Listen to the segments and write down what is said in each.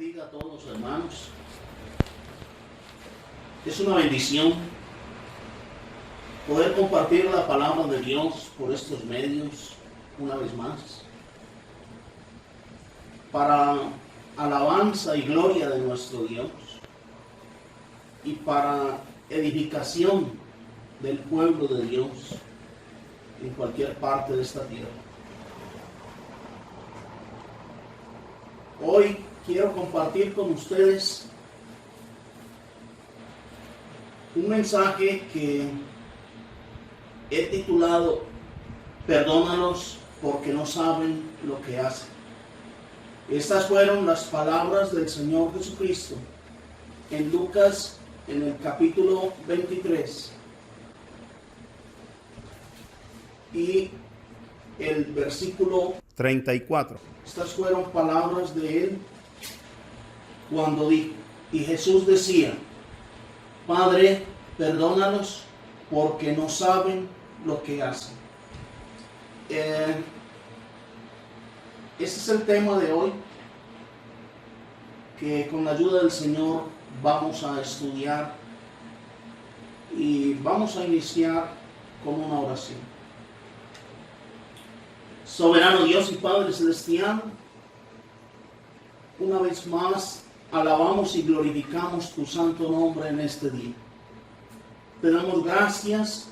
bendiga a todos, hermanos. Es una bendición poder compartir la palabra de Dios por estos medios una vez más, para alabanza y gloria de nuestro Dios y para edificación del pueblo de Dios en cualquier parte de esta tierra. Hoy quiero compartir con ustedes un mensaje que he titulado "Perdónalos porque no saben lo que hacen". Estas fueron las palabras del Señor Jesucristo en Lucas, en el capítulo 23 y el versículo 34. Estas fueron palabras de Él cuando dijo, y Jesús decía: Padre, perdónalos porque no saben lo que hacen. Ese es el tema de hoy, que con la ayuda del Señor vamos a estudiar y vamos a iniciar con una oración. Soberano Dios y Padre Celestial, una vez más alabamos y glorificamos tu santo nombre en este día. Te damos gracias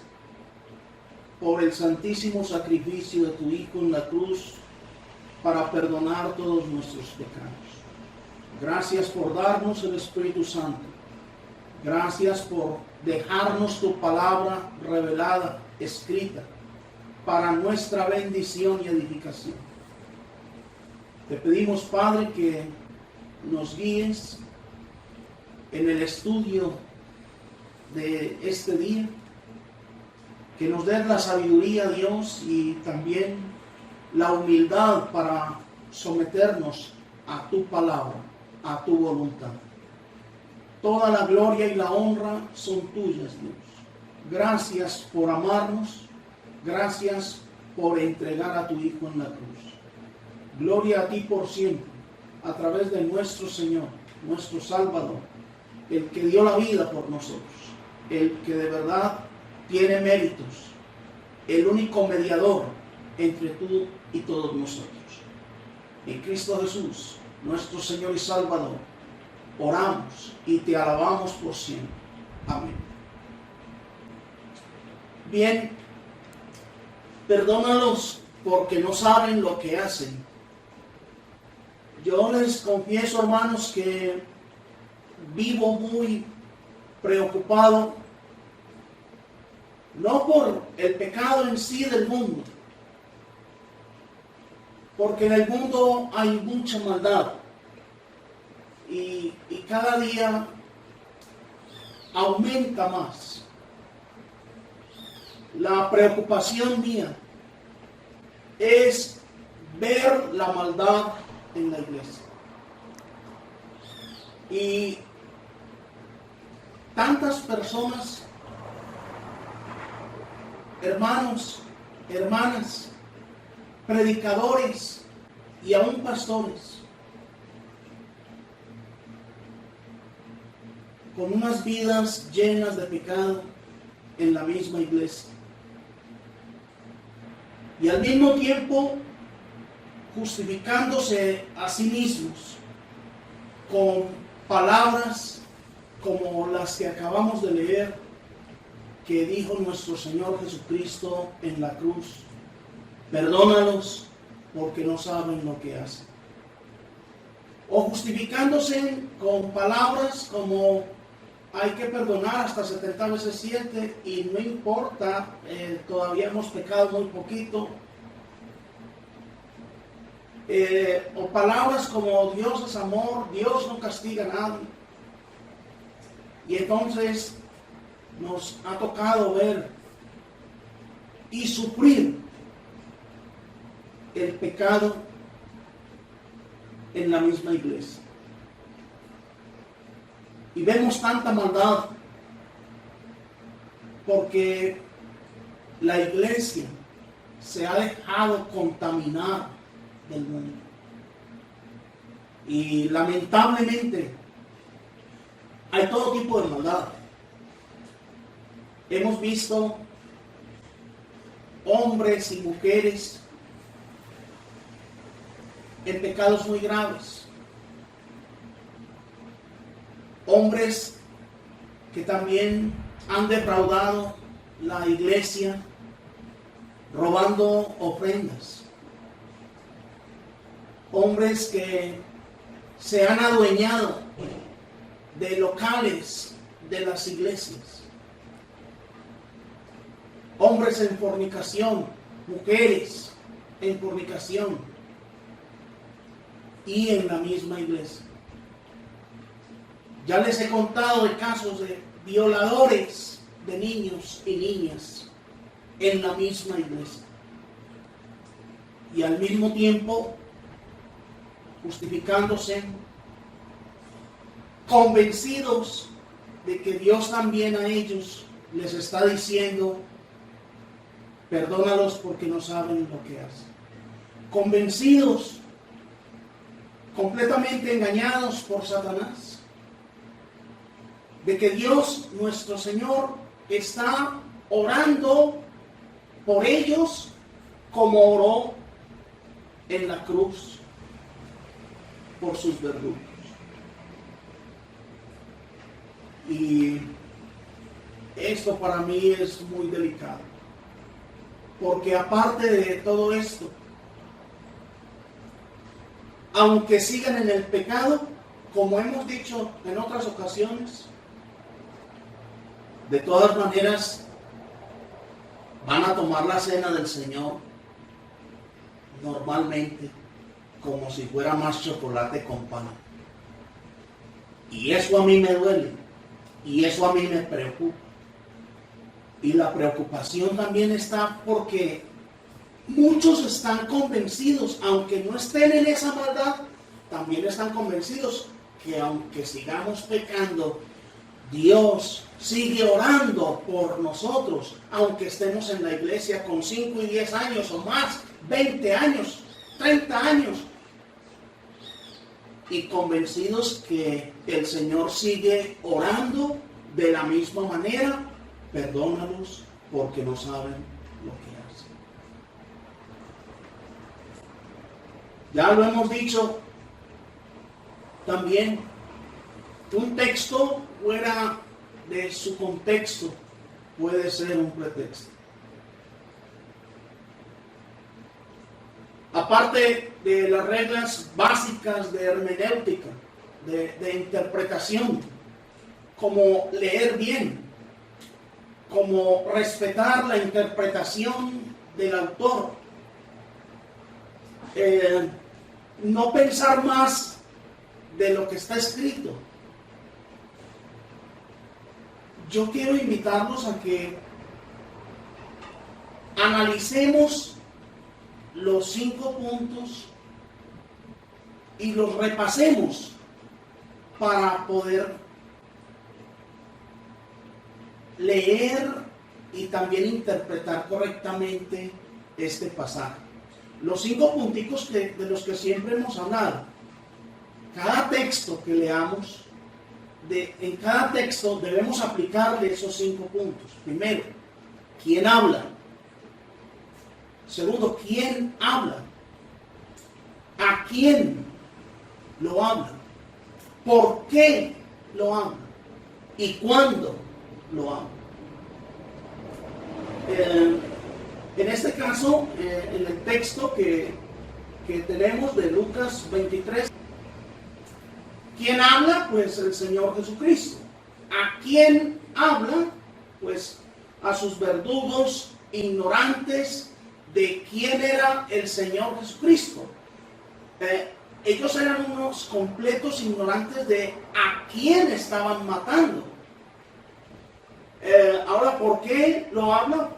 por el santísimo sacrificio de tu Hijo en la cruz para perdonar todos nuestros pecados. Gracias por darnos el Espíritu Santo. Gracias por dejarnos tu palabra revelada, escrita, para nuestra bendición y edificación. Te pedimos, Padre, que nos guíes en el estudio de este día, que nos des la sabiduría, Dios, y también la humildad para someternos a tu palabra, a tu voluntad. Toda la gloria y la honra son tuyas, Dios. Gracias por amarnos, gracias por entregar a tu Hijo en la cruz. Gloria a ti por siempre, a través de nuestro Señor, nuestro Salvador, el que dio la vida por nosotros, el que de verdad tiene méritos, el único mediador entre tú y todos nosotros. En Cristo Jesús, nuestro Señor y Salvador, oramos y te alabamos por siempre. Amén. Bien, perdónalos porque no saben lo que hacen. Yo les confieso, hermanos, que vivo muy preocupado, no por el pecado en sí del mundo, porque en el mundo hay mucha maldad y cada día aumenta más. La preocupación mía es ver la maldad en la iglesia. Y tantas personas, hermanos, hermanas, predicadores y aún pastores, con unas vidas llenas de pecado en la misma iglesia. Y al mismo tiempo justificándose a sí mismos con palabras como las que acabamos de leer, que dijo nuestro Señor Jesucristo en la cruz: perdónalos porque no saben lo que hacen. O justificándose con palabras como: hay que perdonar hasta 70 veces 7 y no importa, todavía hemos pecado muy poquito. O palabras como: Dios es amor, Dios no castiga a nadie. Y entonces nos ha tocado ver y sufrir el pecado en la misma iglesia. Y vemos tanta maldad porque la iglesia se ha dejado contaminar del mundo. Y lamentablemente hay todo tipo de maldad. Hemos visto hombres y mujeres en pecados muy graves. Hombres que también han defraudado la iglesia, robando ofrendas. Hombres que se han adueñado de locales de las iglesias. Hombres en fornicación, mujeres en fornicación y en la misma iglesia. Ya les he contado de casos de violadores de niños y niñas en la misma iglesia. Y al mismo tiempo justificándose, convencidos de que Dios también a ellos les está diciendo: perdónalos porque no saben lo que hacen. Convencidos, completamente engañados por Satanás, de que Dios, nuestro Señor, está orando por ellos como oró en la cruz por sus verdugos. Y esto para mí es muy delicado, porque aparte de todo esto, aunque sigan en el pecado, como hemos dicho en otras ocasiones, de todas maneras van a tomar la cena del Señor normalmente como si fuera más chocolate con pan. Y eso a mí me duele, y eso a mí me preocupa. Y la preocupación también está porque muchos están convencidos, aunque no estén en esa maldad, también están convencidos que aunque sigamos pecando, Dios sigue orando por nosotros, aunque estemos en la iglesia con 5 y 10 años o más, 20 años, 30 años. Y convencidos que el Señor sigue orando de la misma manera: perdónalos porque no saben lo que hacen. Ya lo hemos dicho también, un texto fuera de su contexto puede ser un pretexto. Aparte de las reglas básicas de hermenéutica, de interpretación, como leer bien, como respetar la interpretación del autor, no pensar más de lo que está escrito. Yo quiero invitarlos a que analicemos los 5 puntos y los repasemos para poder leer y también interpretar correctamente este pasaje. Los 5 punticos de los que siempre hemos hablado. Cada texto que leamos, en cada texto debemos aplicarle esos 5 puntos. Primero, ¿quién habla? Segundo, ¿quién habla? ¿A quién lo habla? ¿Por qué lo habla? ¿Y cuándo lo habla? En este caso, en el texto que tenemos de Lucas 23, ¿quién habla? Pues el Señor Jesucristo. ¿A quién habla? Pues a sus verdugos ignorantes de quién era el Señor Jesucristo. Ellos eran unos completos ignorantes de a quién estaban matando. Ahora, ¿por qué lo habla?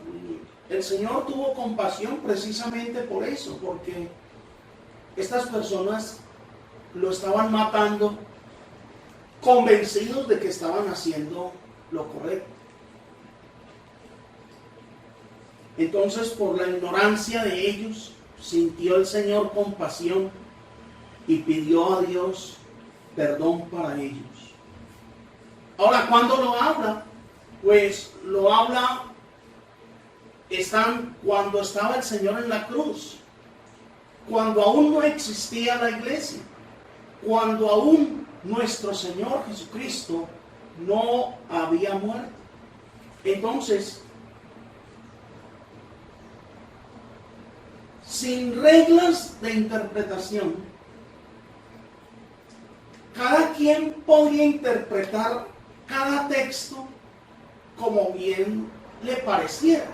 El Señor tuvo compasión precisamente por eso, porque estas personas lo estaban matando convencidos de que estaban haciendo lo correcto. Entonces, por la ignorancia de ellos, sintió el Señor compasión y pidió a Dios perdón para ellos. Ahora, ¿cuándo lo habla? Pues lo habla cuando estaba el Señor en la cruz, cuando aún no existía la iglesia, cuando aún nuestro Señor Jesucristo no había muerto. Entonces, sin reglas de interpretación, cada quien podía interpretar cada texto como bien le pareciera.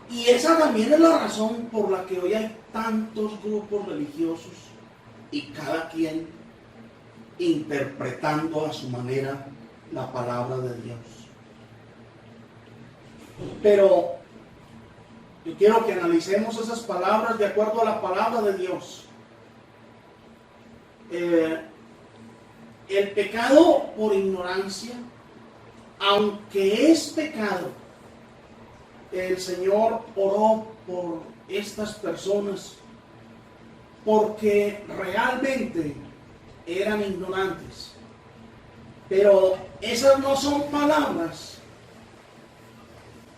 Y esa también es la razón por la que hoy hay tantos grupos religiosos y cada quien interpretando a su manera la palabra de Dios. Pero yo quiero que analicemos esas palabras de acuerdo a la palabra de Dios. El pecado por ignorancia, aunque es pecado, el Señor oró por estas personas porque realmente eran ignorantes. Pero esas no son palabras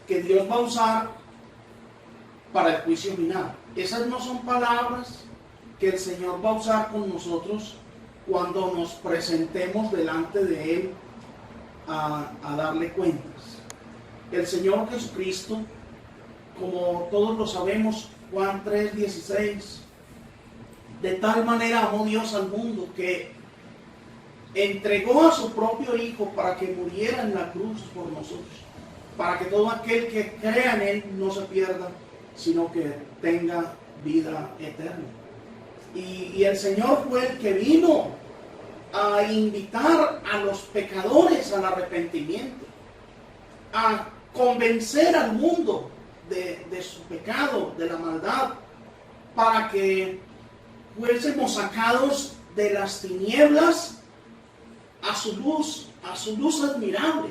que Dios va a usar para el juicio final. Esas no son palabras que el Señor va a usar con nosotros cuando nos presentemos delante de Él a darle cuentas. El Señor Jesucristo, como todos lo sabemos, Juan 3:16, de tal manera amó Dios al mundo que entregó a su propio Hijo para que muriera en la cruz por nosotros, para que todo aquel que crea en Él no se pierda, sino que tenga vida eterna. Y el Señor fue el que vino a invitar a los pecadores al arrepentimiento, a convencer al mundo de su pecado, de la maldad, para que fuésemos sacados de las tinieblas a su luz admirable.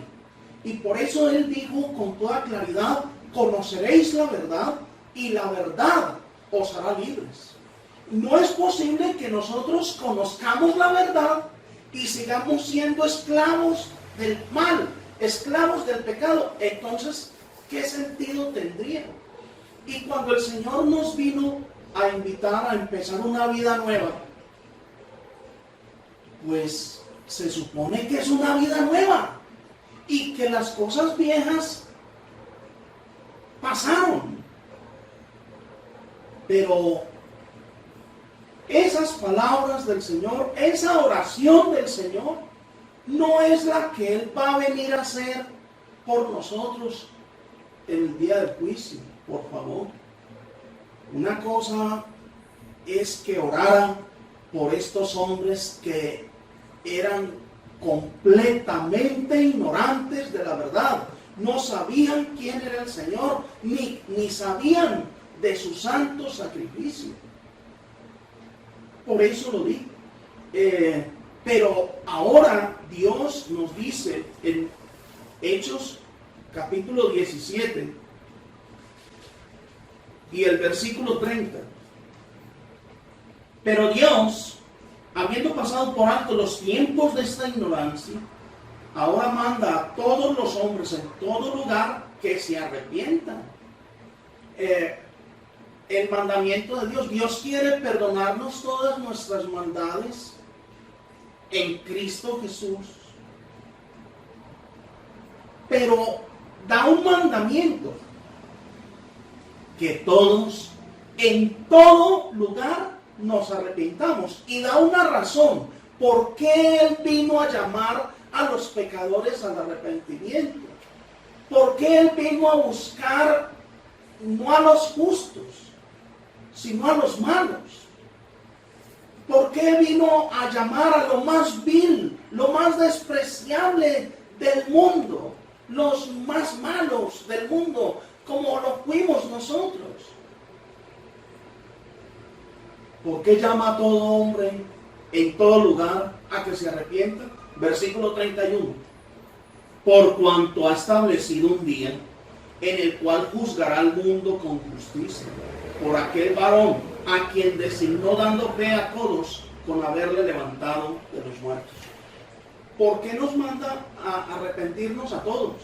Y por eso Él dijo con toda claridad: conoceréis la verdad y la verdad os hará libres. No es posible que nosotros conozcamos la verdad y sigamos siendo esclavos del mal, esclavos del pecado. Entonces, ¿qué sentido tendría? Y cuando el Señor nos vino a invitar a empezar una vida nueva, pues se supone que es una vida nueva y que las cosas viejas pasaron. Pero esas palabras del Señor, esa oración del Señor, no es la que Él va a venir a hacer por nosotros en el día del juicio, por favor. Una cosa es que orara por estos hombres que eran completamente ignorantes de la verdad. No sabían quién era el Señor, ni sabían de su santo sacrificio. Por eso lo digo. Pero ahora Dios nos dice en Hechos capítulo 17 y el versículo 30. Pero Dios, habiendo pasado por alto los tiempos de esta ignorancia, ahora manda a todos los hombres en todo lugar que se arrepientan. El mandamiento de Dios. Dios quiere perdonarnos todas nuestras maldades en Cristo Jesús. Pero da un mandamiento: que todos, en todo lugar, nos arrepintamos. Y da una razón por qué Él vino a llamar a los pecadores al arrepentimiento. ¿Por qué Él vino a buscar no a los justos, sino a los malos? ¿Por qué vino a llamar a lo más vil, lo más despreciable del mundo, los más malos del mundo, como lo fuimos nosotros? ¿Por qué llama a todo hombre en todo lugar a que se arrepienta? Versículo 31. Por cuanto ha establecido un día en el cual juzgará al mundo con justicia, por aquel varón a quien designó dando fe a todos con haberle levantado de los muertos. ¿Por qué nos manda a arrepentirnos a todos?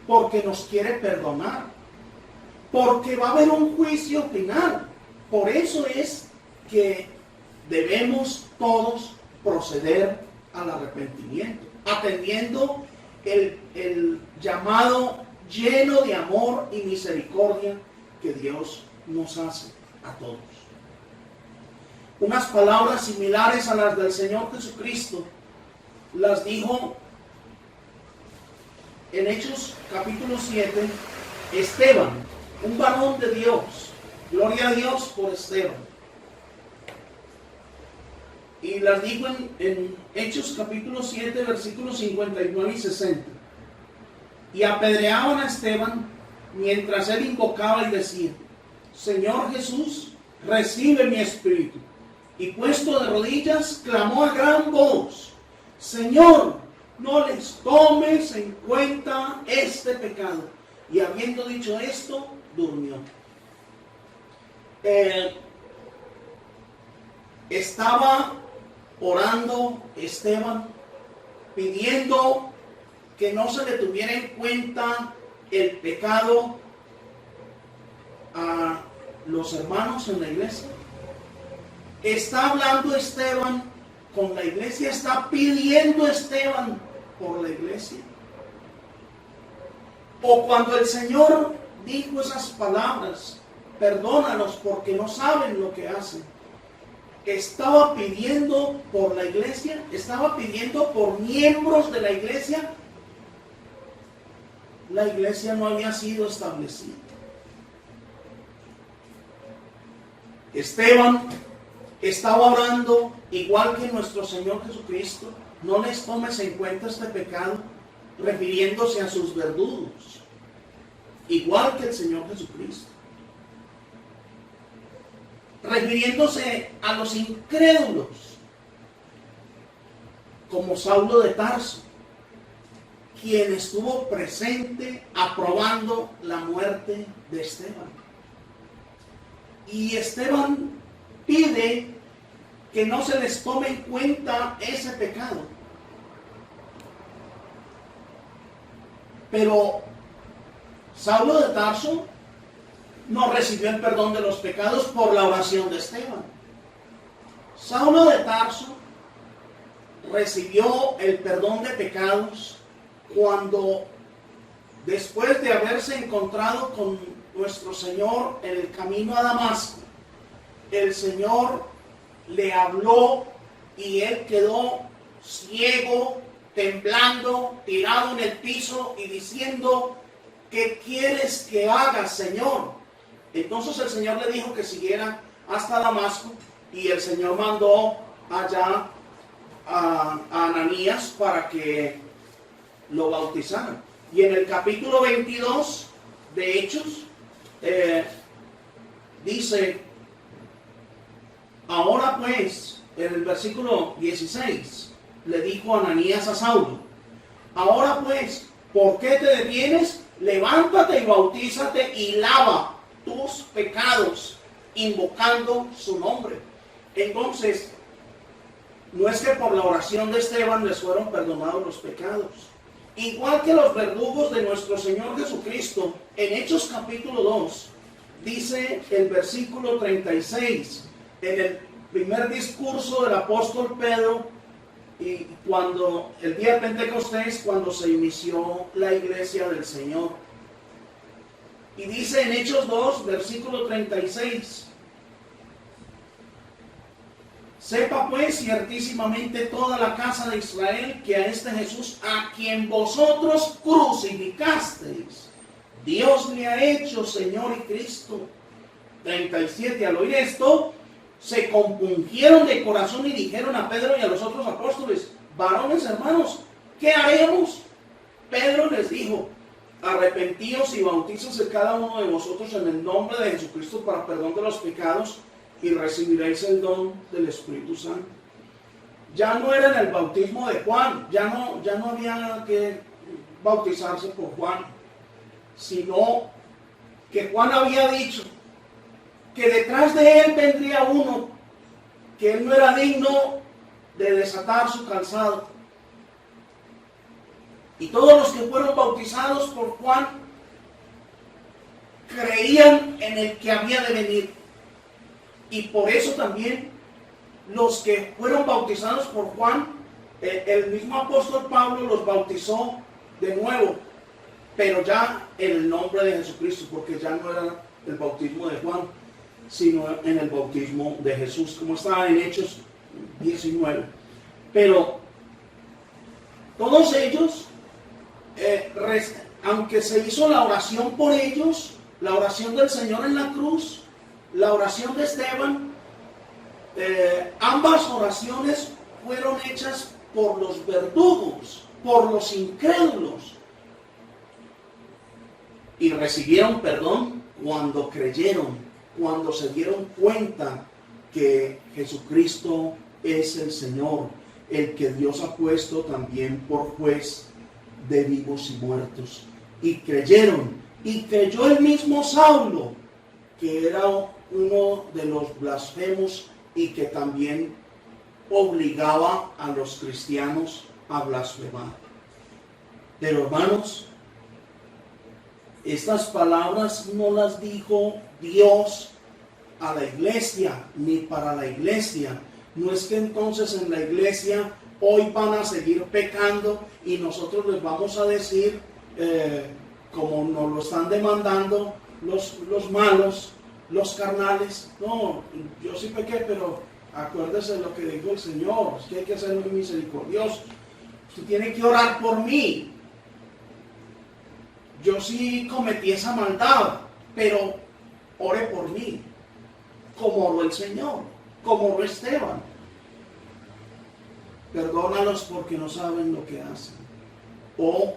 Porque nos quiere perdonar. Porque va a haber un juicio final. Por eso es que debemos todos proceder al arrepentimiento, atendiendo el llamado lleno de amor y misericordia que Dios nos hace a todos. Unas palabras similares a las del Señor Jesucristo las dijo en Hechos capítulo 7 Esteban, un varón de Dios. Gloria a Dios por Esteban. Y las dijo en Hechos capítulo 7 versículos 59 y 60. Y apedreaban a Esteban mientras él invocaba y decía: Señor Jesús, recibe mi espíritu. Y puesto de rodillas, clamó a gran voz: Señor, no les tomes en cuenta este pecado. Y habiendo dicho esto, durmió. Estaba orando Esteban, pidiendo que no se le tuviera en cuenta el pecado a los hermanos en la iglesia. Está hablando Esteban con la iglesia, está pidiendo Esteban por la iglesia. O cuando el Señor dijo esas palabras: perdónanos porque no saben lo que hacen. Estaba pidiendo por la iglesia, estaba pidiendo por miembros de la iglesia. La iglesia no había sido establecida. Esteban estaba orando igual que nuestro Señor Jesucristo: no les tomes en cuenta este pecado, refiriéndose a sus verdugos, igual que el Señor Jesucristo, refiriéndose a los incrédulos, como Saulo de Tarso, quien estuvo presente aprobando la muerte de Esteban. Y Esteban pide que no se les tome en cuenta ese pecado. Pero Saulo de Tarso no recibió el perdón de los pecados por la oración de Esteban. Saulo de Tarso recibió el perdón de pecados cuando, después de haberse encontrado con nuestro Señor en el camino a Damasco, el Señor le habló y él quedó ciego, temblando, tirado en el piso y diciendo: ¿qué quieres que haga, Señor? Entonces el Señor le dijo que siguiera hasta Damasco, y el Señor mandó allá a Ananías para que lo bautizaran. Y en el capítulo 22 de Hechos dice: ahora pues, en el versículo 16, le dijo Ananías a Saulo: ahora pues, ¿por qué te detienes? Levántate y bautízate y lava tus pecados, invocando su nombre. Entonces, no es que por la oración de Esteban les fueron perdonados los pecados. Igual que los verdugos de nuestro Señor Jesucristo, en Hechos capítulo 2, dice el versículo 36, en el primer discurso del apóstol Pedro, y cuando el día de Pentecostés, cuando se inició la iglesia del Señor. Y dice en Hechos 2, versículo 36: sepa pues ciertísimamente toda la casa de Israel que a este Jesús, a quien vosotros crucificasteis, Dios le ha hecho Señor y Cristo. 37. Al oír esto, se compungieron de corazón y dijeron a Pedro y a los otros apóstoles: varones hermanos, ¿qué haremos? Pedro les dijo: arrepentíos y bautízose cada uno de vosotros en el nombre de Jesucristo para perdón de los pecados, y recibiréis el don del Espíritu Santo. Ya no era en el bautismo de Juan, ya no había que bautizarse por Juan, sino que Juan había dicho que detrás de él vendría uno que él no era digno de desatar su calzado. Y todos los que fueron bautizados por Juan creían en el que había de venir. Y por eso también los que fueron bautizados por Juan, el mismo apóstol Pablo los bautizó de nuevo, pero ya en el nombre de Jesucristo, porque ya no era el bautismo de Juan, sino en el bautismo de Jesús, como está en Hechos 19. Pero todos ellos, aunque se hizo la oración por ellos, la oración del Señor en la cruz, la oración de Esteban, ambas oraciones fueron hechas por los verdugos, por los incrédulos, y recibieron perdón cuando creyeron, cuando se dieron cuenta que Jesucristo es el Señor, el que Dios ha puesto también por juez de vivos y muertos. Y creyeron, y creyó el mismo Saulo, que era uno de los blasfemos y que también obligaba a los cristianos a blasfemar. Pero hermanos, estas palabras no las dijo Dios a la iglesia, ni para la iglesia. No es que entonces en la iglesia hoy van a seguir pecando y nosotros les vamos a decir, como nos lo están demandando los malos, los carnales. No, yo sí pequé, pero acuérdese de lo que dijo el Señor, es que hay que ser muy misericordioso. Usted tiene que orar por mí. Yo sí cometí esa maldad, pero ore por mí, como oró el Señor, como oró Esteban. Perdónalos porque no saben lo que hacen. O,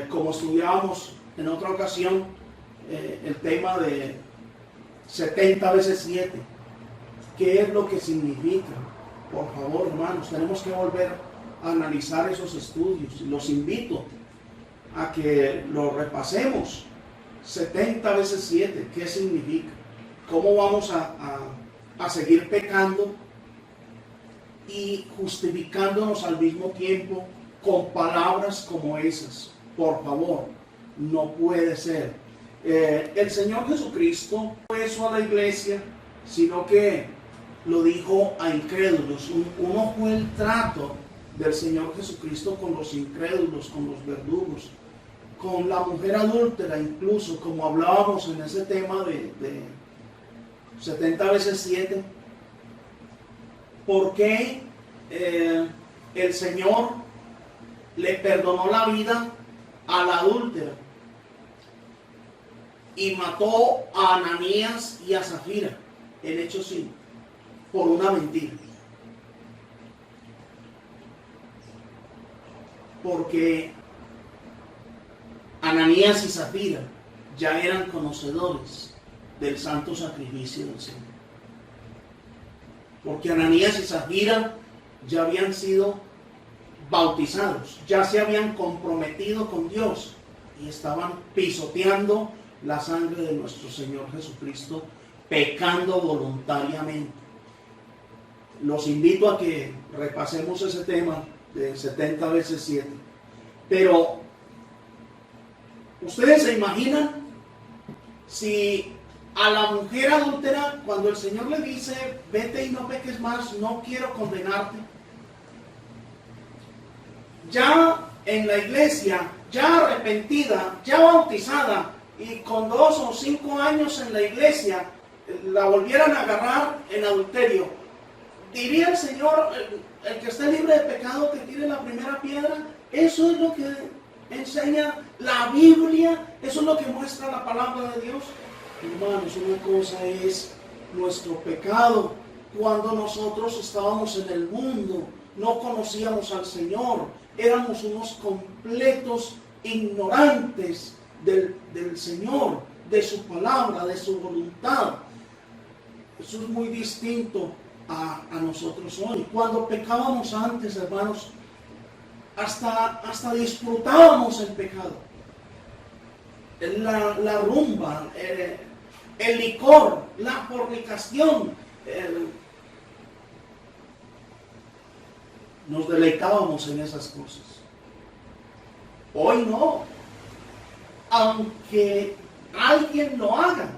como estudiábamos en otra ocasión, el tema de 70 veces 7. ¿Qué es lo que significa? Por favor, hermanos, tenemos que volver a analizar esos estudios. Los invito a que lo repasemos. 70 veces 7, ¿qué significa? ¿Cómo vamos a seguir pecando y justificándonos al mismo tiempo con palabras como esas? Por favor, no puede ser. El Señor Jesucristo no fue eso a la iglesia, sino que lo dijo a incrédulos. Uno fue el trato del Señor Jesucristo con los incrédulos, con los verdugos, con la mujer adúltera, incluso como hablábamos en ese tema de 70 veces 7. ¿Por qué el Señor le perdonó la vida a la adúltera y mató a Ananías y a Zafira en Hechos 5 por una mentira? Porque Ananías y Zafira ya eran conocedores del santo sacrificio del Señor. Porque Ananías y Zafira ya habían sido bautizados, ya se habían comprometido con Dios y estaban pisoteando la sangre de nuestro Señor Jesucristo, pecando voluntariamente. Los invito a que repasemos ese tema de 70 veces 7. Pero ustedes se imaginan si a la mujer adúltera, cuando el Señor le dice, vete y no peques más, no quiero condenarte, ya en la iglesia, ya arrepentida, ya bautizada, y con 2 o 5 años en la iglesia, la volvieran a agarrar en adulterio, diría el Señor, el que esté libre de pecado que tire la primera piedra. Eso es lo que enseña la Biblia, eso es lo que muestra la palabra de Dios. Hermanos, una cosa es nuestro pecado. Cuando nosotros estábamos en el mundo, no conocíamos al Señor, éramos unos completos ignorantes del Señor, de su palabra, de su voluntad. Eso es muy distinto a nosotros hoy. Cuando pecábamos antes, hermanos, hasta disfrutábamos el pecado. La rumba, el licor, la fornicación. Nos deleitábamos en esas cosas. Hoy no. Aunque alguien lo haga,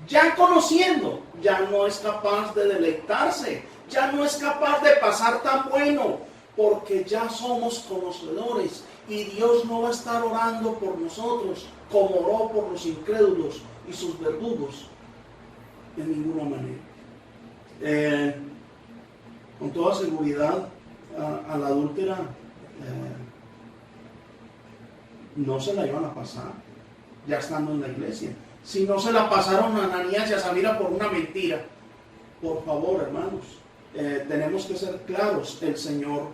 ya conociendo, ya no es capaz de deleitarse, ya no es capaz de pasar tan bueno, porque ya somos conocedores y Dios no va a estar orando por nosotros como oró por los incrédulos y sus verdugos, de ninguna manera. Con toda seguridad, a la adúltera no se la iban a pasar ya estando en la iglesia. Si no se la pasaron a Ananías y a Zafira por una mentira, por favor, hermanos, tenemos que ser claros. El Señor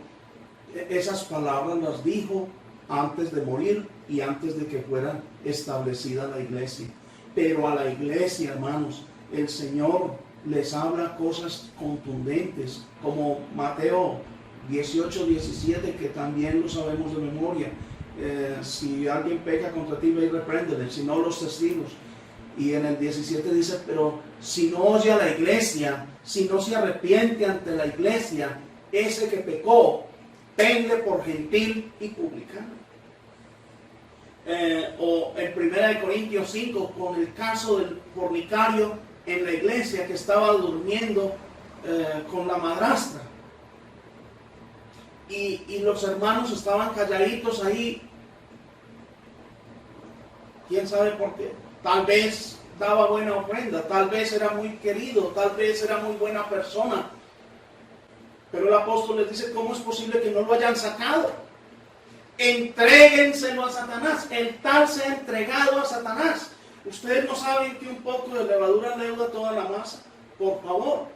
esas palabras las dijo antes de morir y antes de que fuera establecida la iglesia. Pero a la iglesia, hermanos, el Señor les habla cosas contundentes, como Mateo 18, 17, que también lo sabemos de memoria. Si alguien peca contra ti, ve y repréndele, si no, los testigos. Y en el 17 dice, pero si no oye a la iglesia, si no se arrepiente ante la iglesia, ese que pecó, tenle por gentil y publicano. O en 1 Corintios 5, con el caso del fornicario en la iglesia que estaba durmiendo con la madrastra. Y los hermanos estaban calladitos ahí. ¿Quién sabe por qué? Tal vez daba buena ofrenda, tal vez era muy querido, tal vez era muy buena persona. Pero el apóstol les dice, ¿cómo es posible que no lo hayan sacado? Entréguenselo a Satanás. El tal se ha entregado a Satanás. Ustedes no saben que un poco de levadura leuda toda la masa. Por favor.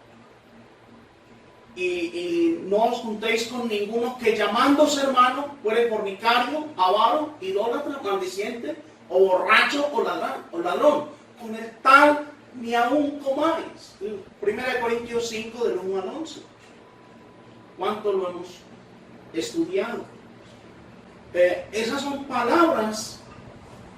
Y no os juntéis con ninguno que llamándose hermano fuere fornicario, avaro, idólatra, maldiciente, o borracho, o ladrón. Con el tal ni aún comáis. 1 Corintios 5, del 1 al 11. ¿Cuánto lo hemos estudiado? Esas son palabras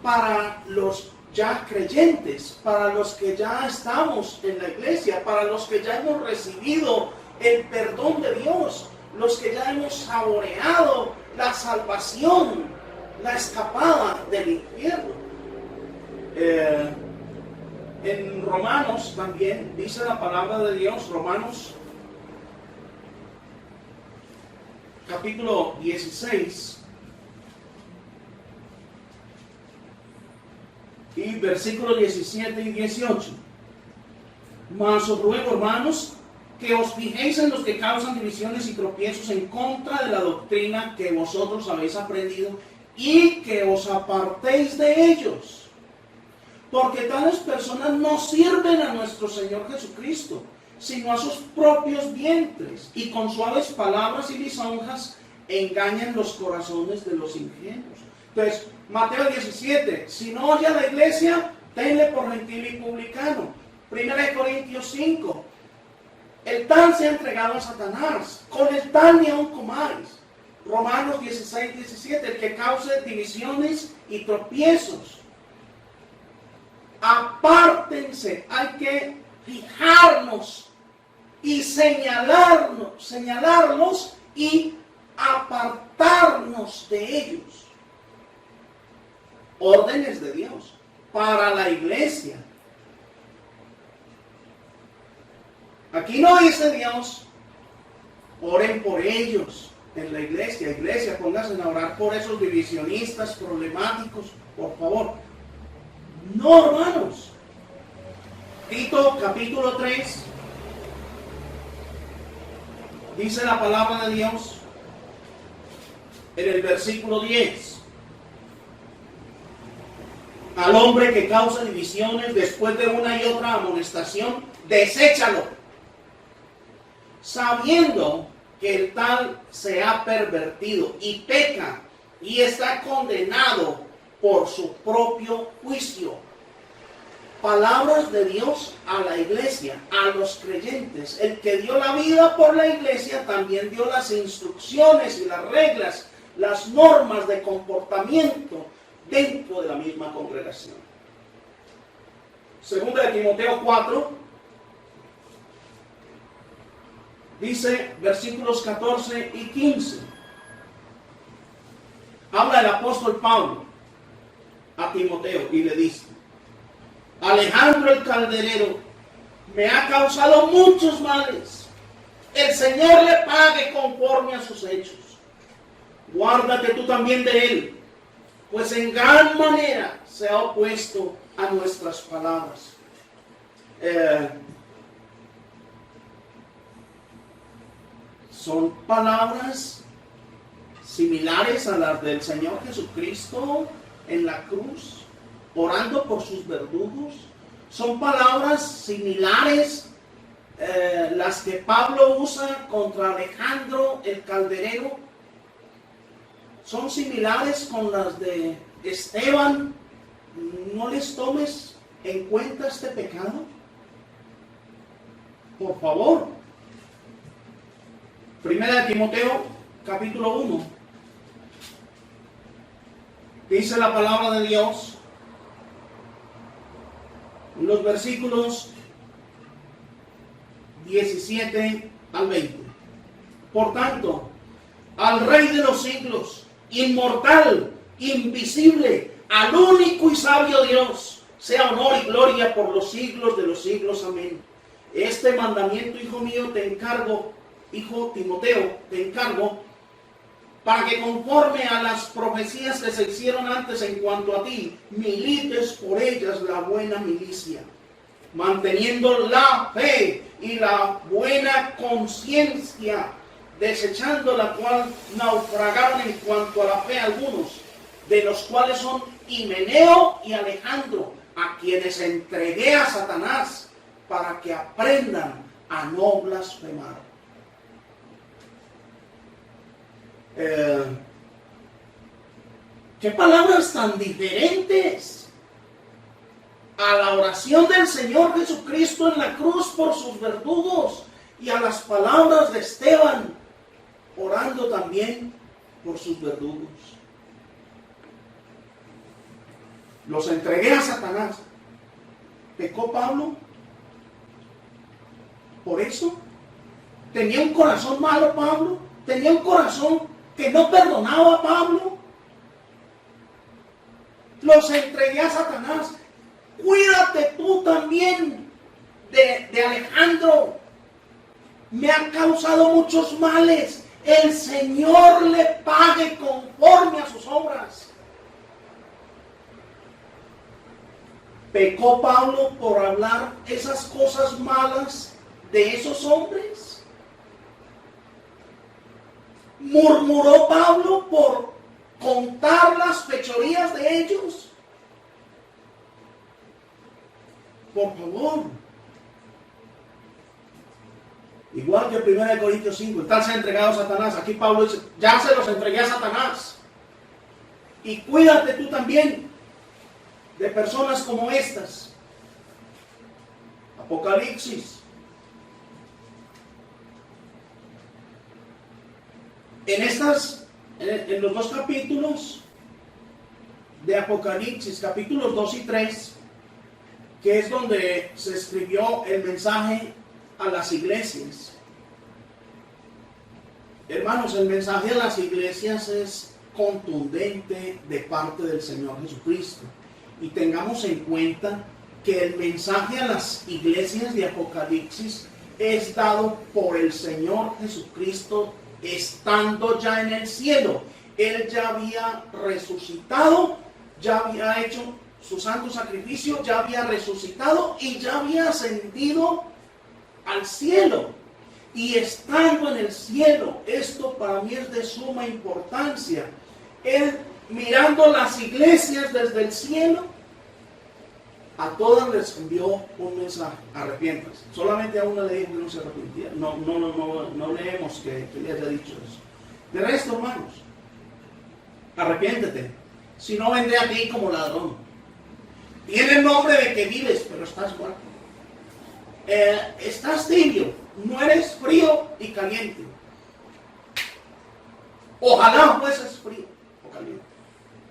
para los ya creyentes, para los que ya estamos en la iglesia, para los que ya hemos recibido el perdón de Dios, los que ya hemos saboreado la salvación, la escapada del infierno. En Romanos también dice la palabra de Dios, Romanos capítulo 16 y versículos 17 y 18. Mas os ruego, hermanos, que os fijéis en los que causan divisiones y tropiezos en contra de la doctrina que vosotros habéis aprendido y que os apartéis de ellos. Porque tales personas no sirven a nuestro Señor Jesucristo, sino a sus propios vientres, y con suaves palabras y lisonjas engañan los corazones de los ingenuos. Entonces, Mateo 17, si no oye a la iglesia, tenle por gentil y publicano. 1 Corintios 5, el tal se ha entregado a Satanás, con el tal ni aun comáis. Romanos 16, 17, el que cause divisiones y tropiezos. Apártense, hay que fijarnos y señalarlos y apartarnos de ellos. Órdenes de Dios para la iglesia. Aquí no dice Dios, oren por ellos en la iglesia. Iglesia, pónganse a orar por esos divisionistas problemáticos, por favor. No, hermanos. Tito capítulo 3 dice la palabra de Dios en el versículo 10. Al hombre que causa divisiones después de una y otra amonestación, deséchalo, sabiendo que el tal se ha pervertido y peca y está condenado por su propio juicio. Palabras de Dios a la iglesia, a los creyentes. El que dio la vida por la iglesia también dio las instrucciones y las reglas, las normas de comportamiento dentro de la misma congregación. Segunda de Timoteo 4, dice versículos 14 y 15. Habla el apóstol Pablo a Timoteo y le dice: Alejandro el calderero me ha causado muchos males. El Señor le pague conforme a sus hechos. Guárdate tú también de él, pues en gran manera se ha opuesto a nuestras palabras. Son palabras similares a las del Señor Jesucristo en la cruz, orando por sus verdugos. Son palabras similares las que Pablo usa contra Alejandro el calderero. Son similares con las de Esteban. No les tomes en cuenta este pecado, por favor. Primera de Timoteo capítulo 1. Dice la palabra de Dios en los versículos 17 al 20. Por tanto, al Rey de los siglos, inmortal, invisible, al único y sabio Dios, sea honor y gloria por los siglos de los siglos. Amén. Este mandamiento, hijo mío, te encargo, hijo Timoteo, te encargo, para que conforme a las profecías que se hicieron antes en cuanto a ti, milites por ellas la buena milicia, manteniendo la fe y la buena conciencia, desechando la cual naufragaron en cuanto a la fe algunos, de los cuales son Himeneo y Alejandro, a quienes entregué a Satanás para que aprendan a no blasfemar. Qué palabras tan diferentes a la oración del Señor Jesucristo en la cruz por sus verdugos y a las palabras de Esteban orando también por sus verdugos. Los entregué a Satanás. ¿Pecó Pablo por eso? ¿Tenía un corazón malo Pablo? ¿Tenía un corazón que no perdonaba a Pablo? Los entregué a Satanás. Cuídate tú también de Alejandro. Me han causado muchos males. El Señor le pague conforme a sus obras. ¿Pecó Pablo por hablar esas cosas malas de esos hombres? ¿Murmuró Pablo por contar las fechorías de ellos? Por favor. Igual que 1 Corintios 5, el tal se ha entregado a Satanás. Aquí Pablo dice, ya se los entregué a Satanás. Y cuídate tú también de personas como estas. Apocalipsis. En los dos capítulos de Apocalipsis, capítulos 2 y 3, que es donde se escribió el mensaje a las iglesias. Hermanos, el mensaje a las iglesias es contundente de parte del Señor Jesucristo. Y tengamos en cuenta que el mensaje a las iglesias de Apocalipsis es dado por el Señor Jesucristo estando ya en el cielo. Él ya había resucitado, ya había hecho su santo sacrificio, ya había resucitado y ya había ascendido al cielo. Y estando en el cielo, esto para mí es de suma importancia. Él mirando las iglesias desde el cielo, a todas les envió un mensaje: arrepiéntanse. Solamente a una le dijo que no se arrepintiera. No leemos que le haya dicho eso. De resto, hermanos, arrepiéntete, si no vendré a ti como ladrón. Tiene el nombre de que vives, pero estás muerto. Estás tibio, no eres frío y caliente. Ojalá fueses frío o caliente,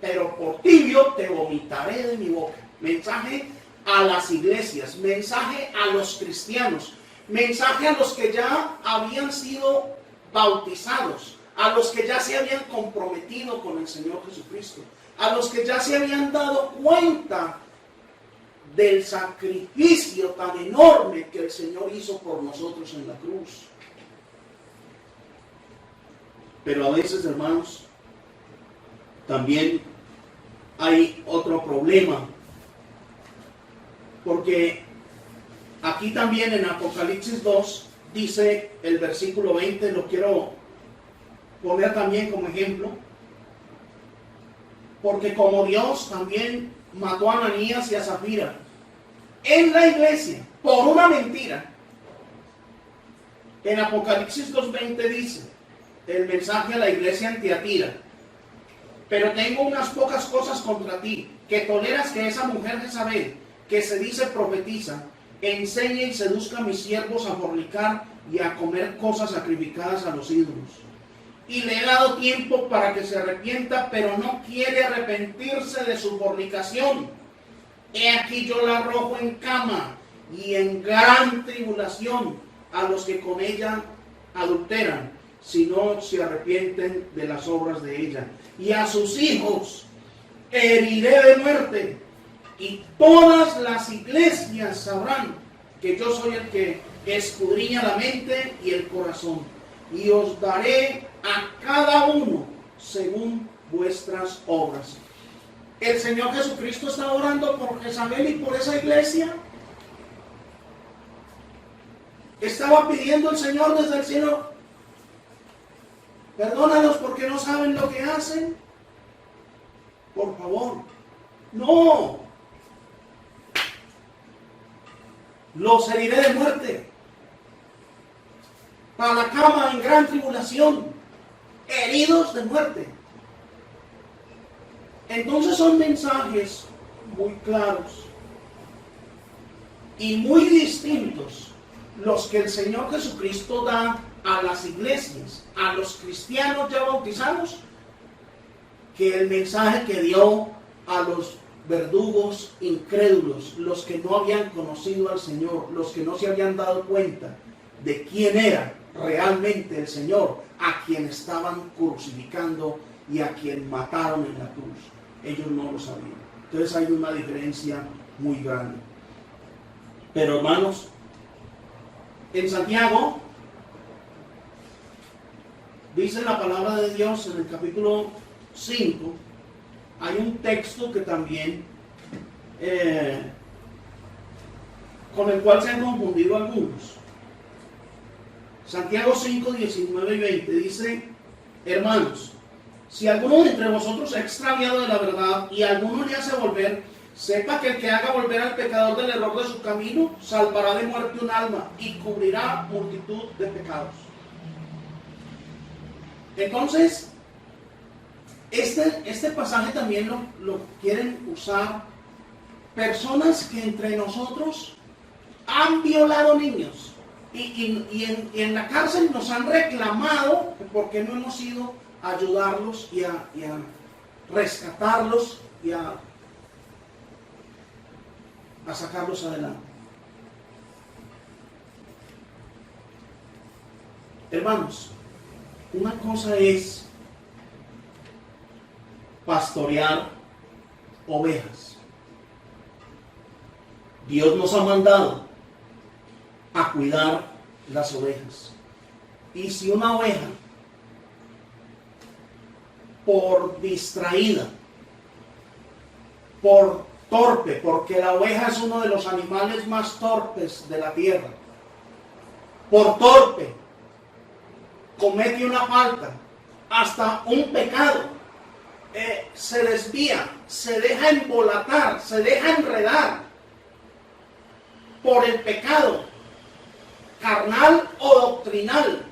pero por tibio te vomitaré de mi boca. Mensaje a las iglesias, mensaje a los cristianos, mensaje a los que ya habían sido bautizados, a los que ya se habían comprometido con el Señor Jesucristo, a los que ya se habían dado cuenta del sacrificio tan enorme que el Señor hizo por nosotros en la cruz. Pero a veces, hermanos, también hay otro problema, porque aquí también en Apocalipsis 2 dice el versículo 20, lo quiero poner también como ejemplo, porque como Dios también mató a Ananías y a Zafira en la iglesia por una mentira. En Apocalipsis 2:20 dice el mensaje a la iglesia en Tiatira: pero tengo unas pocas cosas contra ti, que toleras que esa mujer Jezabel, que se dice profetiza, enseñe y seduzca a mis siervos a fornicar y a comer cosas sacrificadas a los ídolos. Y le he dado tiempo para que se arrepienta, pero no quiere arrepentirse de su fornicación. He aquí yo la arrojo en cama y en gran tribulación a los que con ella adulteran, si no se arrepienten de las obras de ella. Y a sus hijos heriré de muerte, y todas las iglesias sabrán que yo soy el que escudriña la mente y el corazón, y os daré a cada uno según vuestras obras. El Señor Jesucristo está orando por Jezabel y por esa iglesia. Estaba pidiendo el Señor desde el cielo: perdónalos porque no saben lo que hacen. Por favor. No. Los heriré de muerte, para la cama en gran tribulación, heridos de muerte. Entonces son mensajes muy claros y muy distintos los que el Señor Jesucristo da a las iglesias, a los cristianos ya bautizados, que el mensaje que dio a los verdugos incrédulos, los que no habían conocido al Señor, los que no se habían dado cuenta de quién era realmente el Señor, a quien estaban crucificando y a quien mataron en la cruz. Ellos no lo sabían. Entonces hay una diferencia muy grande. Pero hermanos, en Santiago dice la palabra de Dios en el capítulo 5, hay un texto que también con el cual se han confundido algunos. Santiago 5, 19 y 20 dice: hermanos, si alguno de entre vosotros se ha extraviado de la verdad y alguno le hace volver, sepa que el que haga volver al pecador del error de su camino, salvará de muerte un alma y cubrirá multitud de pecados. Entonces, este pasaje también lo quieren usar personas que entre nosotros han violado niños y en la cárcel nos han reclamado porque no hemos ido a ayudarlos y a rescatarlos y a sacarlos adelante. Hermanos, una cosa es pastorear ovejas. Dios nos ha mandado a cuidar las ovejas. Y si una oveja, por distraída, por torpe, porque la oveja es uno de los animales más torpes de la tierra, por torpe, comete una falta, hasta un pecado, se desvía, se deja embolatar, se deja enredar por el pecado carnal o doctrinal,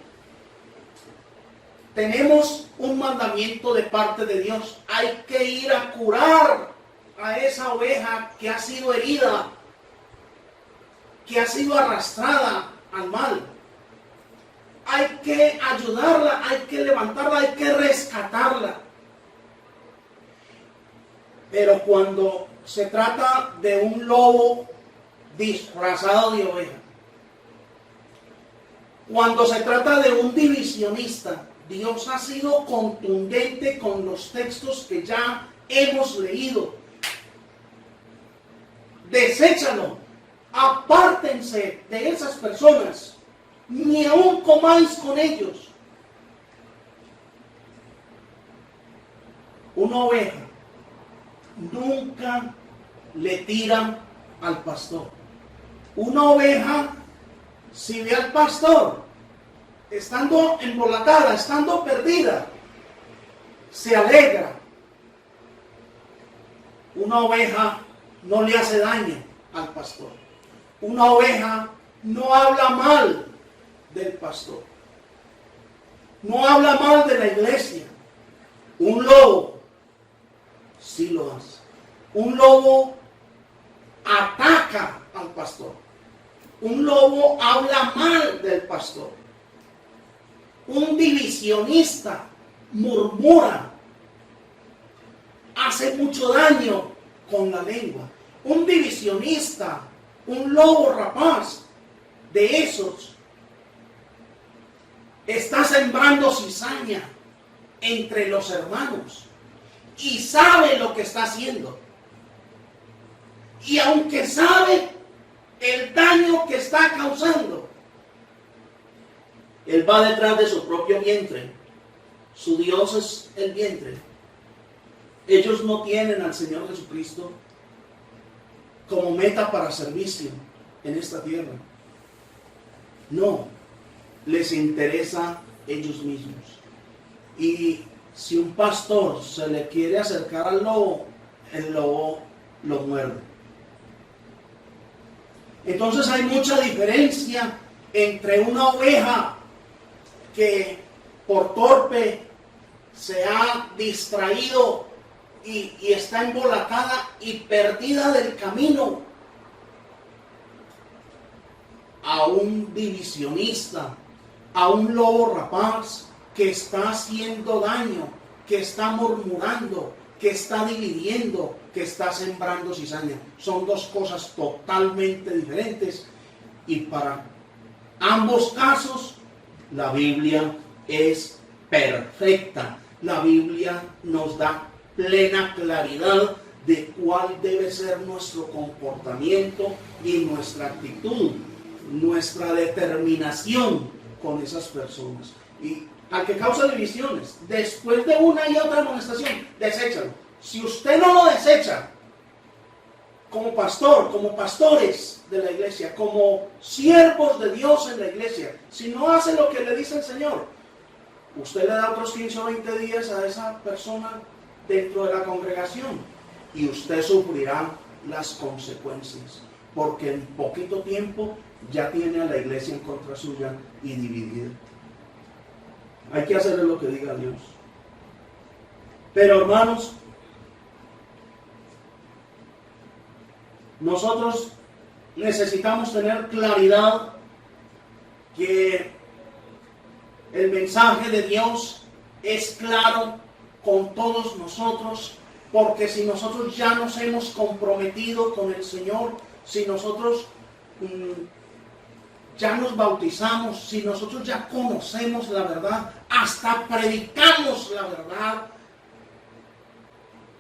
tenemos un mandamiento de parte de Dios: hay que ir a curar a esa oveja que ha sido herida, que ha sido arrastrada al mal. Hay que ayudarla, hay que levantarla, hay que rescatarla. Pero cuando se trata de un lobo disfrazado de oveja. Cuando se trata de un divisionista, Dios ha sido contundente con los textos que ya hemos leído. Deséchalo, apártense de esas personas, ni aun comáis con ellos. Una oveja nunca le tira al pastor. Una oveja, si ve al pastor estando embolatada, estando perdida, se alegra. Una oveja no le hace daño al pastor. Una oveja no habla mal del pastor. No habla mal de la iglesia. Un lobo sí lo hace. Un lobo ataca al pastor. Un lobo habla mal del pastor. Un divisionista murmura. Hace mucho daño con la lengua. Un divisionista, un lobo rapaz, de esos, está sembrando cizaña entre los hermanos y sabe lo que está haciendo. Y aunque sabe el daño que está causando, él va detrás de su propio vientre. Su Dios es el vientre. Ellos no tienen al Señor Jesucristo como meta para servicio en esta tierra. No, les interesa ellos mismos. Y si un pastor se le quiere acercar al lobo, el lobo lo muerde. Entonces hay mucha diferencia entre una oveja que por torpe se ha distraído y está embolatada y perdida del camino, a un divisionista, a un lobo rapaz que está haciendo daño, que está murmurando, que está dividiendo, que está sembrando cizaña. Son dos cosas totalmente diferentes, y para ambos casos la Biblia es perfecta. La Biblia nos da plena claridad de cuál debe ser nuestro comportamiento y nuestra actitud, nuestra determinación con esas personas. Y al que causa divisiones, después de una y otra amonestación, deséchalo. Si usted no lo desecha, como pastor, como pastores de la iglesia, como siervos de Dios en la iglesia, si no hace lo que le dice el Señor, usted le da otros 15 o 20 días a esa persona dentro de la congregación y usted sufrirá las consecuencias, porque en poquito tiempo ya tiene a la iglesia en contra suya y dividida. Hay que hacerle lo que diga Dios. Pero hermanos, nosotros necesitamos tener claridad que el mensaje de Dios es claro con todos nosotros, porque si nosotros ya nos hemos comprometido con el Señor, si nosotros ya nos bautizamos, si nosotros ya conocemos la verdad, hasta predicamos la verdad,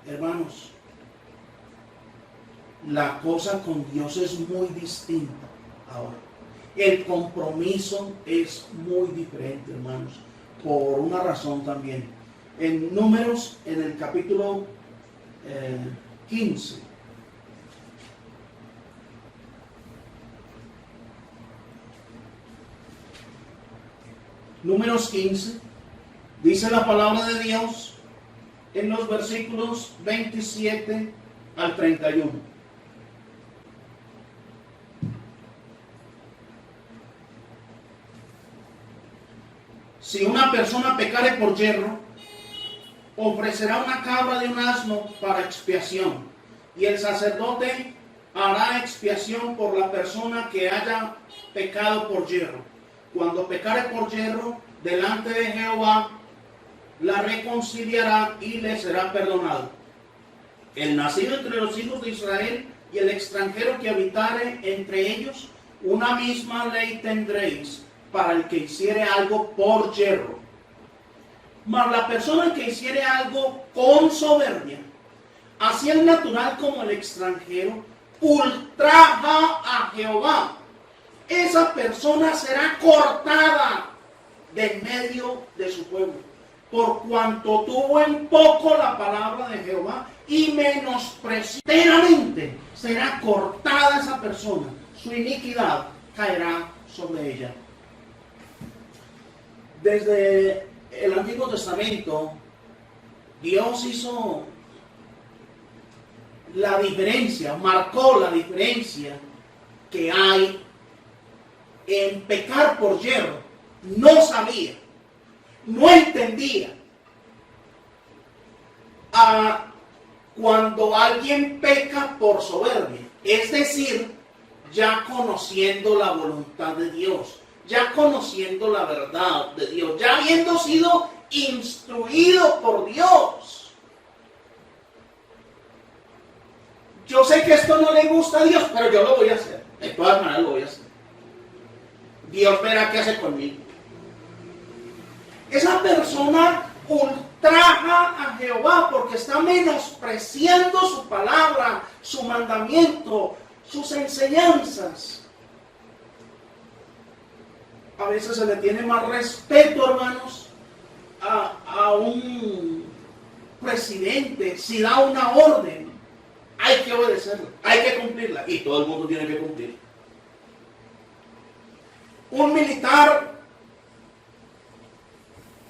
hermanos, la cosa con Dios es muy distinta ahora. El compromiso es muy diferente, hermanos, por una razón también. En Números, en el capítulo 15, Números 15, dice la palabra de Dios en los versículos 27 al 31. Si una persona pecare por yerro, ofrecerá una cabra de un asno para expiación, y el sacerdote hará expiación por la persona que haya pecado por yerro. Cuando pecare por yerro, delante de Jehová, la reconciliará y le será perdonado. el nacido entre los hijos de Israel y el extranjero que habitare entre ellos, una misma ley tendréis para el que hiciere algo por yerro. Mas la persona que hiciere algo con soberbia, así el natural como el extranjero, ultraja a Jehová. Esa persona será cortada de en medio de su pueblo, por cuanto tuvo en poco la palabra de Jehová y menospreció. Enteramente será cortada esa persona, su iniquidad caerá sobre ella. Desde el Antiguo Testamento, Dios hizo la diferencia, marcó la diferencia que hay en pecar por yerro. No sabía, no entendía. Cuando alguien peca por soberbia, es decir, ya conociendo la voluntad de Dios, ya conociendo la verdad de Dios, ya habiendo sido instruido por Dios. Yo sé que esto no le gusta a Dios, pero yo lo voy a hacer. De todas maneras lo voy a hacer. Dios verá qué hace conmigo. Esa persona ultraja a Jehová porque está menospreciando su palabra, su mandamiento, sus enseñanzas. A veces se le tiene más respeto, hermanos, a un presidente. Si da una orden, hay que obedecerla, hay que cumplirla, y todo el mundo tiene que cumplir. Un militar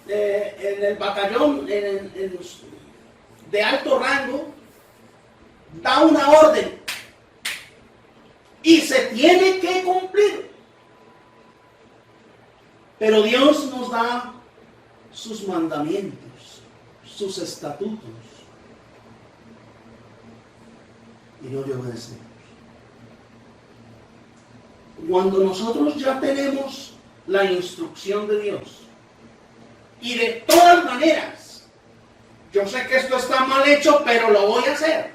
en el batallón de alto rango da una orden y se tiene que cumplir. Pero Dios nos da sus mandamientos, sus estatutos, y no le obedecemos. Cuando nosotros ya tenemos la instrucción de Dios, y de todas maneras, yo sé que esto está mal hecho, pero lo voy a hacer,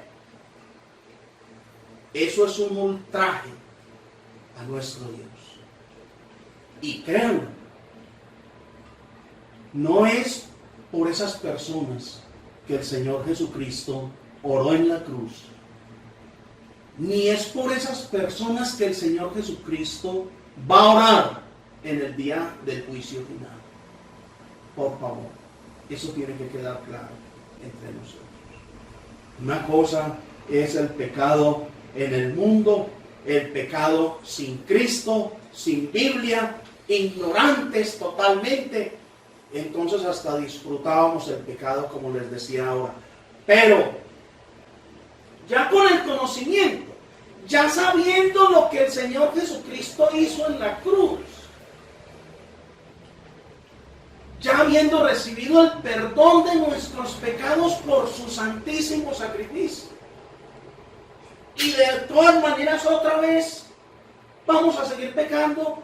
eso es un ultraje a nuestro Dios. Y créanlo, no es por esas personas que el Señor Jesucristo oró en la cruz, ni es por esas personas que el Señor Jesucristo va a orar en el día del juicio final. Por favor, eso tiene que quedar claro entre nosotros. Una cosa es el pecado en el mundo, el pecado sin Cristo, sin Biblia, ignorantes totalmente. Entonces hasta disfrutábamos el pecado, como les decía ahora. Pero ya con el conocimiento, ya sabiendo lo que el Señor Jesucristo hizo en la cruz, ya habiendo recibido el perdón de nuestros pecados por su santísimo sacrificio, y de todas maneras otra vez vamos a seguir pecando,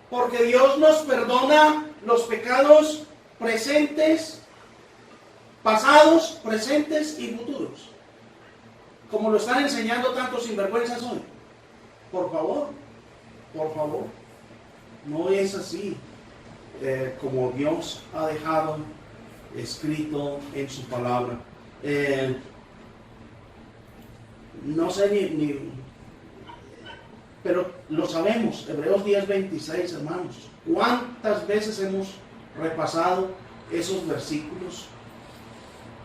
porque Dios nos perdona los pecados presentes, pasados, presentes y futuros, como lo están enseñando tantos sinvergüenzas hoy. Por favor, no es así como Dios ha dejado escrito en su palabra. No sé pero lo sabemos. Hebreos 10:26, hermanos. ¿Cuántas veces hemos repasado esos versículos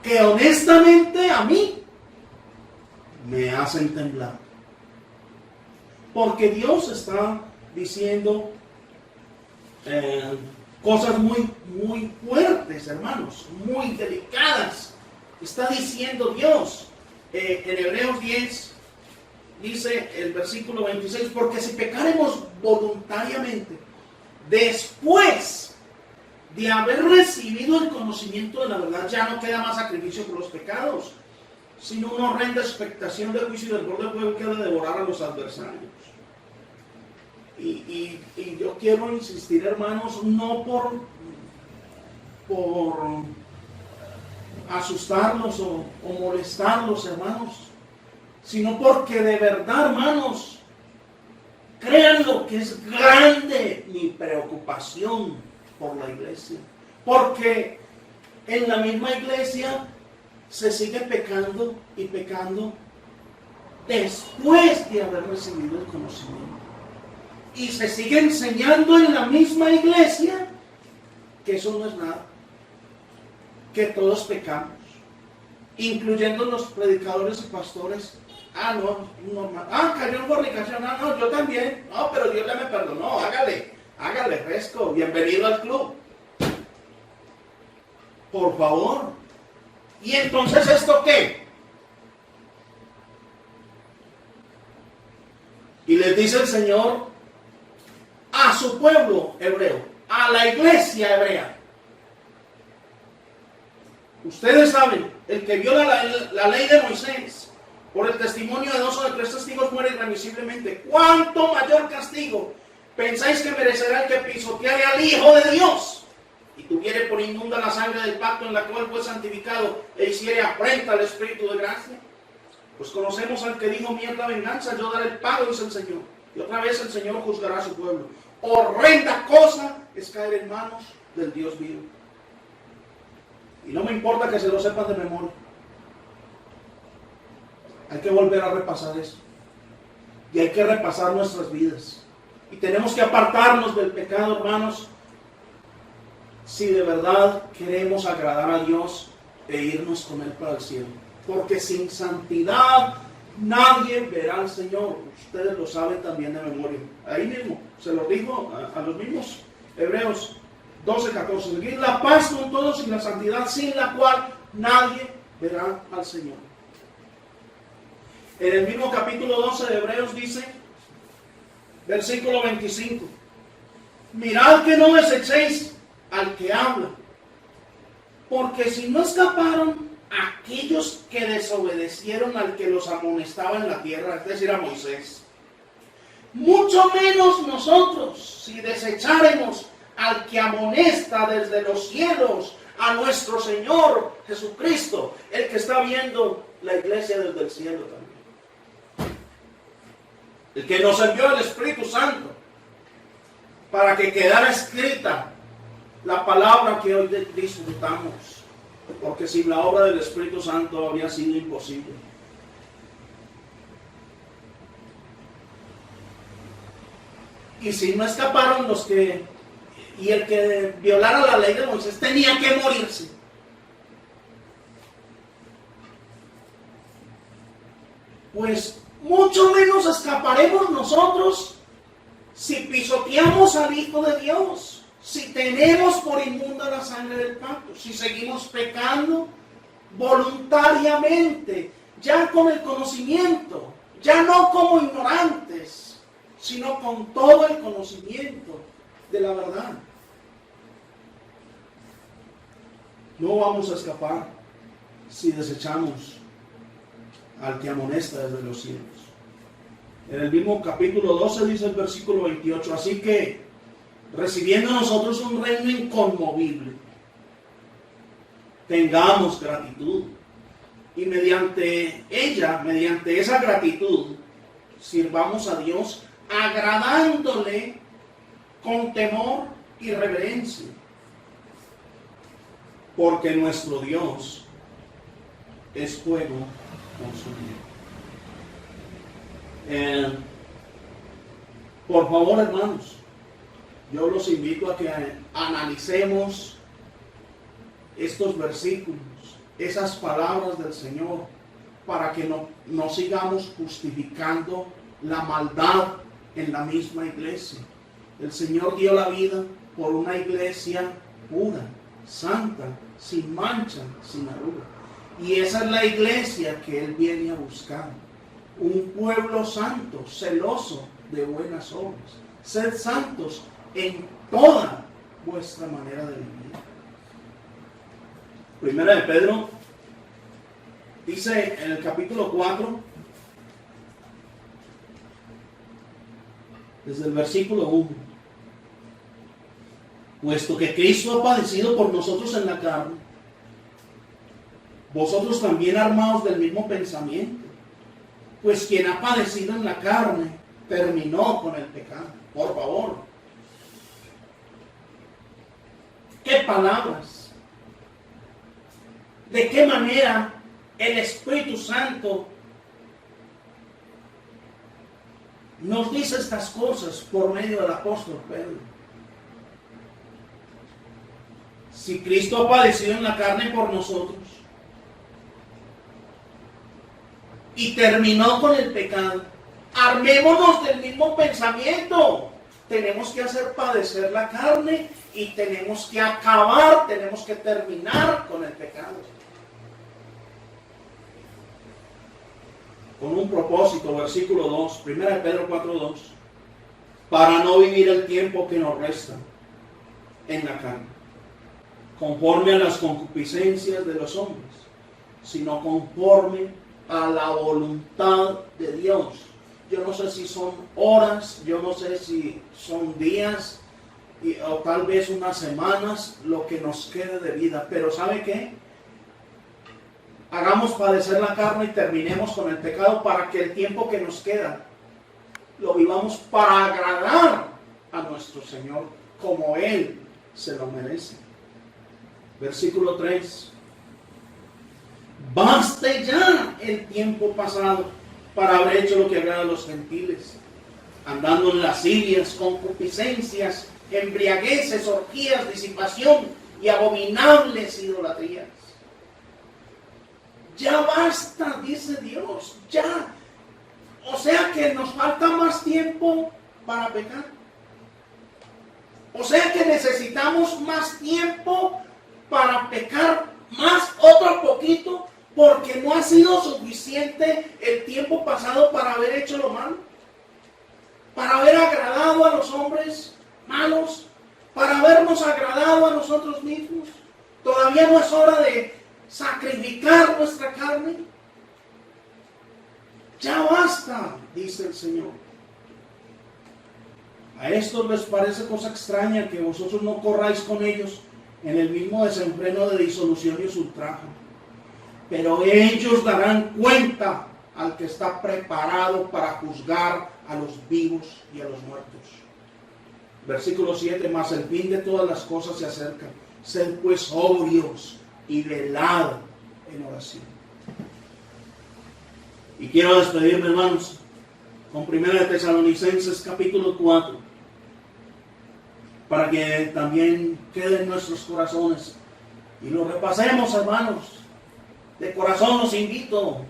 que honestamente a mí me hacen temblar? Porque Dios está diciendo cosas muy fuertes, hermanos, muy delicadas. Está diciendo Dios en Hebreos 10, dice el versículo 26, porque si pecaremos voluntariamente, después de haber recibido el conocimiento de la verdad, ya no queda más sacrificio por los pecados, sino una horrenda expectación del juicio y del borde de fuego que ha de devorar a los adversarios. Y yo quiero insistir, hermanos, no por asustarlos o molestarlos, hermanos, sino porque de verdad, hermanos, créanlo que es grande mi preocupación por la iglesia. Porque en la misma iglesia se sigue pecando y pecando después de haber recibido el conocimiento. Y se sigue enseñando en la misma iglesia que eso no es nada, que todos pecamos, incluyendo los predicadores y pastores. No, normal. Cayó en fornicación. No, yo también. No, pero Dios ya me perdonó. Hágale fresco. Bienvenido al club. Por favor. ¿Y entonces esto qué? Y les dice el Señor a su pueblo hebreo, a la iglesia hebrea. Ustedes saben, el que viola la ley de Moisés, por el testimonio de 2 o de 3 testigos muere irremisiblemente. ¿Cuánto mayor castigo pensáis que merecerá el que pisoteare al Hijo de Dios y tuviere por inmunda la sangre del pacto en la cual fue santificado e hiciere afrenta al Espíritu de gracia? Pues conocemos al que dijo: mía es la venganza, yo daré el pago, dice el Señor. Y otra vez el Señor juzgará a su pueblo. Horrenda cosa es caer en manos del Dios vivo. Y no me importa que se lo sepan de memoria. Hay que volver a repasar eso. Y hay que repasar nuestras vidas. Y tenemos que apartarnos del pecado, hermanos, si de verdad queremos agradar a Dios e irnos con Él para el cielo. Porque sin santidad nadie verá al Señor. Ustedes lo saben también de memoria. Ahí mismo, se lo dijo a los mismos Hebreos 12:14. Seguid la paz con todos y la santidad, sin la cual nadie verá al Señor. En el mismo capítulo 12 de Hebreos dice, versículo 25: mirad que no desechéis al que habla, porque si no escaparon aquellos que desobedecieron al que los amonestaba en la tierra, es decir, a Moisés, mucho menos nosotros, si desecháremos al que amonesta desde los cielos, a nuestro Señor Jesucristo, el que está viendo la iglesia desde el cielo también, el que nos envió el Espíritu Santo para que quedara escrita la palabra que hoy disfrutamos, porque sin la obra del Espíritu Santo habría sido imposible. Y si no escaparon los que, y el que violara la ley de Moisés tenía que morirse. Pues mucho menos escaparemos nosotros si pisoteamos al Hijo de Dios, si tenemos por inmunda la sangre del pacto, si seguimos pecando voluntariamente, ya con el conocimiento, ya no como ignorantes, sino con todo el conocimiento de la verdad. No vamos a escapar si desechamos al que amonesta desde los cielos. En el mismo capítulo 12 dice el versículo 28, así que, recibiendo nosotros un reino inconmovible, tengamos gratitud, y mediante ella, mediante esa gratitud, sirvamos a Dios agradándole con temor y reverencia, porque nuestro Dios es fuego consumido. Por favor, hermanos, yo los invito a que analicemos estos versículos, esas palabras del Señor, para que no sigamos justificando la maldad en la misma iglesia. El Señor dio la vida por una iglesia pura, santa, sin mancha, sin arruga. Y esa es la iglesia que Él viene a buscar. Un pueblo santo, celoso de buenas obras. Sed santos en toda vuestra manera de vivir. Primera de Pedro dice en el capítulo 4, desde el versículo 1, puesto que Cristo ha padecido por nosotros en la carne, vosotros también armados del mismo pensamiento. Pues quien ha padecido en la carne, terminó con el pecado. Por favor. ¿Qué palabras? ¿De qué manera el Espíritu Santo nos dice estas cosas por medio del apóstol Pedro? Si Cristo ha padecido en la carne por nosotros y terminó con el pecado, armémonos del mismo pensamiento. Tenemos que hacer padecer la carne y tenemos que acabar, tenemos que terminar con el pecado. Con un propósito, versículo 2, 1 Pedro 4:2, para no vivir el tiempo que nos resta en la carne, conforme a las concupiscencias de los hombres, sino conforme a la voluntad de Dios. Yo no sé si son horas, yo no sé si son días, o tal vez unas semanas, lo que nos quede de vida. Pero ¿sabe qué? Hagamos padecer la carne y terminemos con el pecado para que el tiempo que nos queda lo vivamos para agradar a nuestro Señor como Él se lo merece. Versículo 3. Baste ya el tiempo pasado para haber hecho lo que agrada a los gentiles, andando en lascivias, concupiscencias, embriagueces, orgías, disipación y abominables idolatrías. Ya basta, dice Dios, ya. O sea que nos falta más tiempo para pecar. O sea que necesitamos más tiempo para pecar, más otro poquito, porque no ha sido suficiente el tiempo pasado para haber hecho lo malo, para haber agradado a los hombres malos, para habernos agradado a nosotros mismos. Todavía no es hora de sacrificar nuestra carne. Ya basta, dice el Señor. A estos les parece cosa extraña que vosotros no corráis con ellos en el mismo desenfreno de disolución y ultraje. Pero ellos darán cuenta al que está preparado para juzgar a los vivos y a los muertos. Versículo 7, mas el fin de todas las cosas se acerca. Sed pues sobrios y velad en oración. Y quiero despedirme, hermanos, con 1 Tesalonicenses capítulo 4, para que también quede en nuestros corazones y lo repasemos, hermanos. De corazón los invito.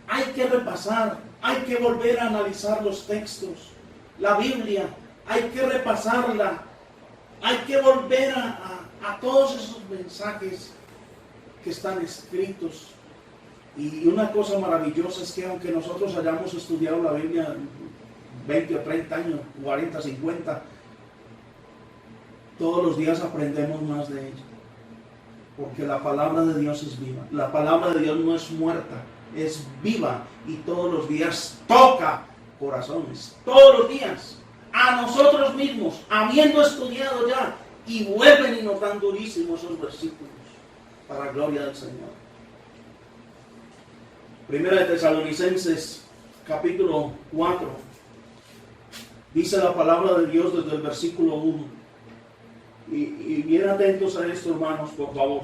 Hay que repasar, hay que volver a analizar los textos, la Biblia, hay que repasarla, hay que volver a todos esos mensajes que están escritos. Y una cosa maravillosa es que aunque nosotros hayamos estudiado la Biblia 20 o 30 años, 40, 50, todos los días aprendemos más de ella. Porque la palabra de Dios es viva. La palabra de Dios no es muerta, es viva. Y todos los días toca corazones. Todos los días. A nosotros mismos, habiendo estudiado ya. Y vuelven y nos dan durísimos esos versículos. Para gloria del Señor. 1 Tesalonicenses capítulo 4. Dice la palabra de Dios desde el versículo 1. Y bien atentos a esto, hermanos, por favor.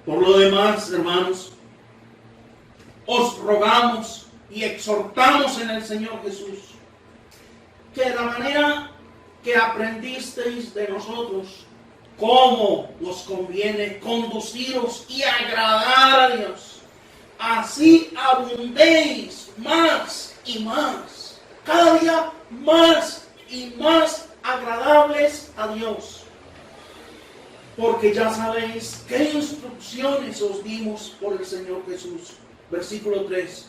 Por lo demás, hermanos, os rogamos y exhortamos en el Señor Jesús que de la manera que aprendisteis de nosotros cómo os conviene conduciros y agradar a Dios, así abundéis más y más, cada día más y más agradables a Dios. Porque ya sabéis qué instrucciones os dimos por el Señor Jesús. Versículo 3.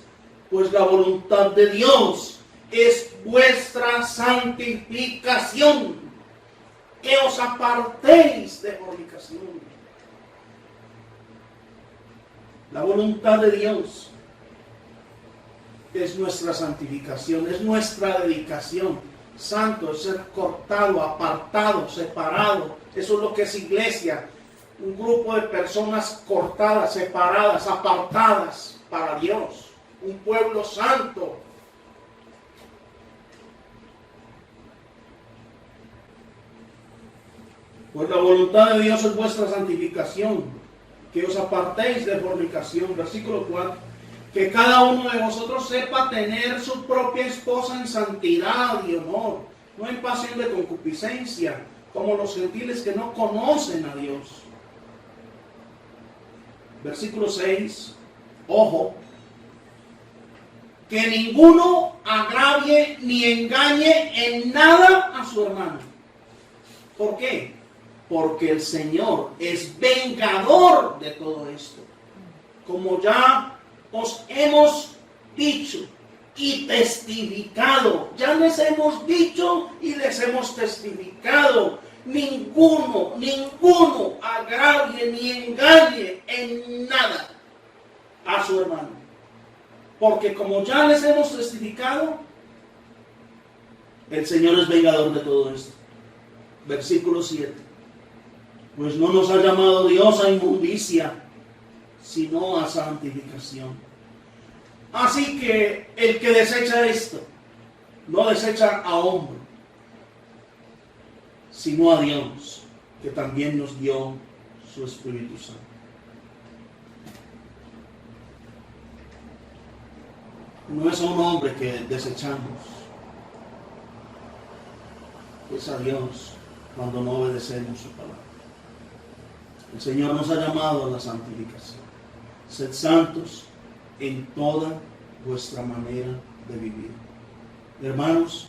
Pues la voluntad de Dios es vuestra santificación, que os apartéis de fornicación. La voluntad de Dios es nuestra santificación, es nuestra dedicación. Santo es ser cortado, apartado, separado. Eso es lo que es iglesia. Un grupo de personas cortadas, separadas, apartadas para Dios. Un pueblo santo. Pues la voluntad de Dios es vuestra santificación, que os apartéis de fornicación. Versículo 4. Que cada uno de vosotros sepa tener su propia esposa en santidad y honor, no en pasión de concupiscencia, como los gentiles que no conocen a Dios. Versículo 6. Ojo, que ninguno agravie ni engañe en nada a su hermano. ¿Por qué? Porque el Señor es vengador de todo esto. Como ya os hemos dicho y testificado. Ya les hemos dicho y les hemos testificado. Ninguno agravie ni engañe en nada a su hermano. Porque como ya les hemos testificado, el Señor es vengador de todo esto. Versículo 7. Pues no nos ha llamado Dios a inmundicia, sino a santificación. Así que el que desecha esto, no desecha a hombre, sino a Dios, que también nos dio su Espíritu Santo. No es a un hombre que desechamos, es a Dios cuando no obedecemos su palabra. El Señor nos ha llamado a la santificación. Sed santos en toda vuestra manera de vivir. Hermanos,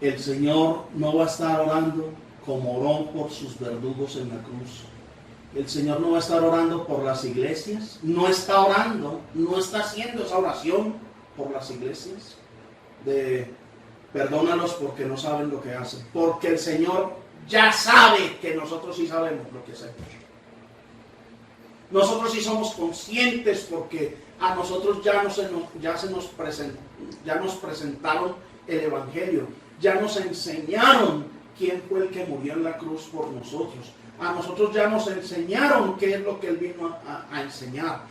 el Señor no va a estar orando como oró por sus verdugos en la cruz. El Señor no va a estar orando por las iglesias. No está orando, no está haciendo esa oración por las iglesias de perdónalos porque no saben lo que hacen. Porque el Señor ya sabe que nosotros sí sabemos lo que hacemos. Nosotros sí somos conscientes porque a nosotros ya nos presentaron el Evangelio, ya nos enseñaron quién fue el que murió en la cruz por nosotros. A nosotros ya nos enseñaron qué es lo que Él vino a enseñar.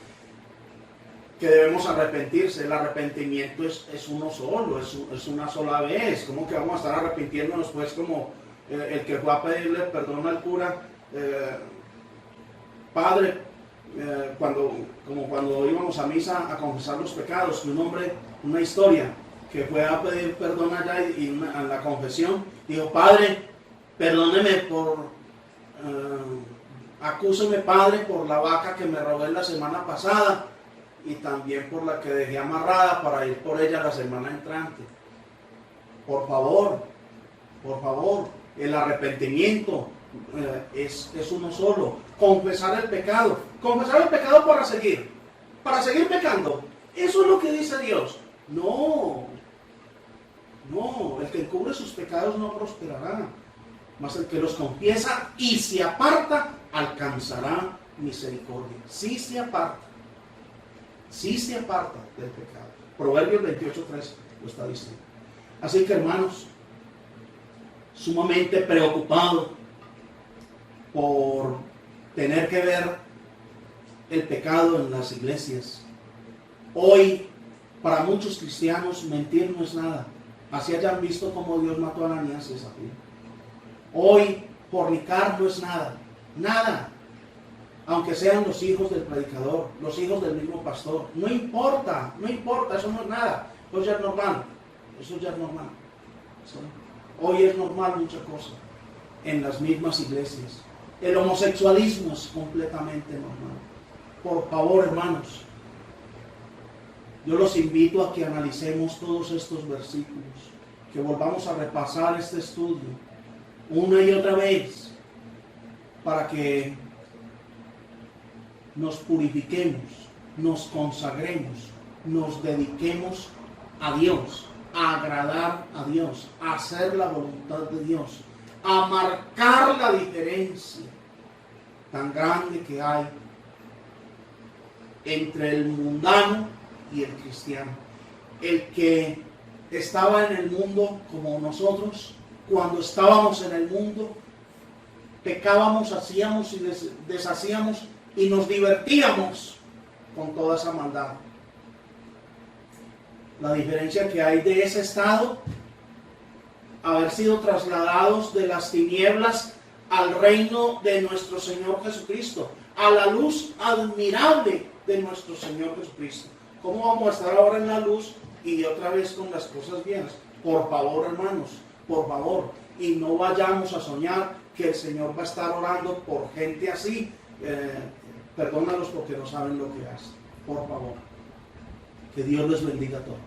Que debemos arrepentirse. El arrepentimiento es uno solo, es una sola vez. ¿Cómo que vamos a estar arrepintiéndonos pues como el que fue a pedirle perdón al cura? Padre, cuando íbamos a misa a confesar los pecados, que un hombre, una historia, que fue a pedir perdón allá y en la confesión, dijo, Padre, perdóneme acúseme, Padre, por la vaca que me robé la semana pasada y también por la que dejé amarrada para ir por ella la semana entrante. Por favor, el arrepentimiento es uno solo. Confesar el pecado para seguir pecando. Eso es lo que dice Dios. No, el que encubre sus pecados no prosperará, mas el que los confiesa y se aparta alcanzará misericordia. Sí se aparta del pecado. Proverbios 28:3 lo está diciendo. Así que, hermanos, sumamente preocupado por tener que ver el pecado en las iglesias. Hoy, para muchos cristianos, mentir no es nada. Así hayan visto cómo Dios mató a Ananías y Zafira. Hoy, fornicar no es nada. Aunque sean los hijos del predicador, los hijos del mismo pastor. No importa, eso no es nada. Eso ya es normal. ¿Sí? Hoy es normal muchas cosas en las mismas iglesias. El homosexualismo es completamente normal. Por favor, hermanos, yo los invito a que analicemos todos estos versículos, que volvamos a repasar este estudio una y otra vez, para que nos purifiquemos, nos consagremos, nos dediquemos a Dios, a agradar a Dios, a hacer la voluntad de Dios, a marcar la diferencia tan grande que hay entre el mundano y el cristiano. El que estaba en el mundo como nosotros. Cuando estábamos en el mundo, pecábamos, hacíamos y deshacíamos y nos divertíamos con toda esa maldad. La diferencia que hay de ese estado, haber sido trasladados de las tinieblas al reino de nuestro Señor Jesucristo, a la luz admirable de nuestro Señor Jesucristo. ¿Cómo vamos a estar ahora en la luz y otra vez con las cosas viejas? Por favor, hermanos, por favor, y no vayamos a soñar que el Señor va a estar orando por gente así. Perdónalos porque no saben lo que hacen. Por favor, que Dios les bendiga a todos.